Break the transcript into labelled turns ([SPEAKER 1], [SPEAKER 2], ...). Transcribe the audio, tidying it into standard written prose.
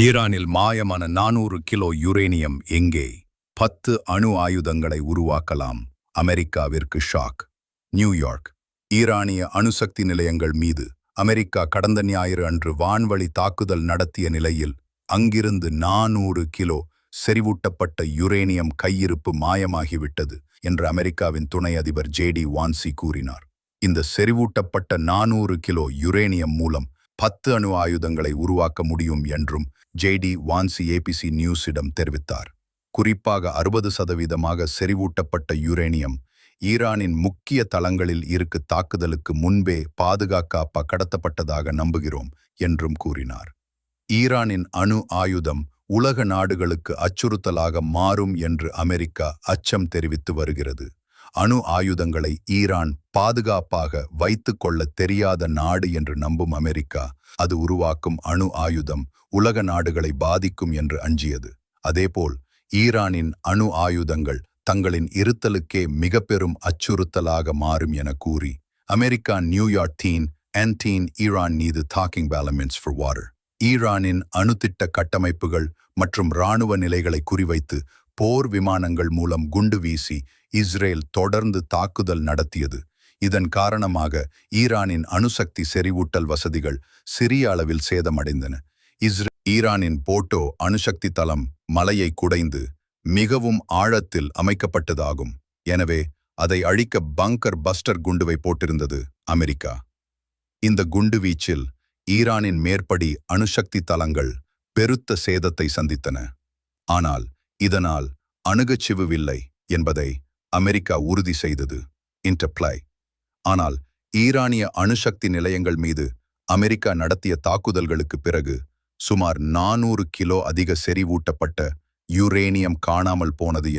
[SPEAKER 1] ஈரானில் மாயமான 400 kilo uranium எங்கே? 10 அணு ஆயுதங்களை உருவாக்கலாம். அமெரிக்காவிற்கு ஷாக். நியூயார்க். ஈரானிய அணுசக்தி நிலையங்கள் மீது அமெரிக்கா கடந்த ஞாயிறு அன்று வான்வழி தாக்குதல் நடத்திய நிலையில் அங்கிருந்து 400 கிலோ செறிவூட்டப்பட்ட யுரேனியம் கையிருப்பு மாயமாகிவிட்டது என்று அமெரிக்காவின் துணை அதிபர் ஜேடி வான்சி கூறினார். இந்த செறிவூட்டப்பட்ட 400 கிலோ யுரேனியம் மூலம் 10 அணு ஆயுதங்களை உருவாக்க முடியும் என்றும் ஜேடி வான்சி ஏபிசி நியூஸிடம் தெரிவித்தார். குறிப்பாக 60% செறிவூட்டப்பட்ட யுரேனியம் ஈரானின் முக்கிய தளங்களில் இருக்கு தாக்குதலுக்கு முன்பே பாதுகாக்க கடத்தப்பட்டதாக நம்புகிறோம் என்றும் கூறினார். ஈரானின் அணு ஆயுதம் உலக நாடுகளுக்கு அச்சுறுத்தலாக மாறும் என்று அமெரிக்கா அச்சம் தெரிவித்து வருகிறது. அணு ஆயுதங்களை ஈரான் பாதுகாப்பாக வைத்து கொள்ள தெரியாத நாடு என்று நம்பும் அமெரிக்கா அது உருவாக்கும் அணு ஆயுதம் உலக நாடுகளை பாதிக்கும் என்று அஞ்சியது. அதேபோல் ஈரானின் அணு ஆயுதங்கள் தங்களின் இருத்தலுக்கே மிக பெரும் அச்சுறுத்தலாக மாறும் என கூறி அமெரிக்கா நியூயார்க் ஈரான் மீது தாக்கிங் பேலமெண்ட்ஸ் ஃபார் வாட்டர். ஈரானின் அணுத்திட்ட கட்டமைப்புகள் மற்றும் இராணுவ நிலைகளை குறிவைத்து போர் விமானங்கள் மூலம் குண்டு வீசி இஸ்ரேல் தொடர்ந்து தாக்குதல் நடத்தியது. இதன் காரணமாக ஈரானின் அணுசக்தி செறிவூட்டல் வசதிகள் சிறிய அளவில் சேதமடைந்தன. ஈரானின் போட்டோ அணுசக்தி தளம் மலையை குடைந்து மிகவும் ஆழத்தில் அமைக்கப்பட்டதாகும். எனவே அதை அழிக்க பங்கர் பஸ்டர் குண்டுவை போட்டிருந்தது அமெரிக்கா. இந்த குண்டுவீச்சில் ஈரானின் மேற்படி அணுசக்தி தளங்கள் பெருத்த சேதத்தை சந்தித்தன. ஆனால் இதனால் அணுகச்சிவுவில்லை என்பதை அமெரிக்கா உறுதி செய்தது. இன்டர்ப்ளை. ஆனால் ஈரானிய அணுசக்தி நிலையங்கள் மீது அமெரிக்கா நடத்திய தாக்குதல்களுக்கு பிறகு சுமார் 400 கிலோ அதிக செறிவூட்டப்பட்ட யுரேனியம் காணாமல் போனது.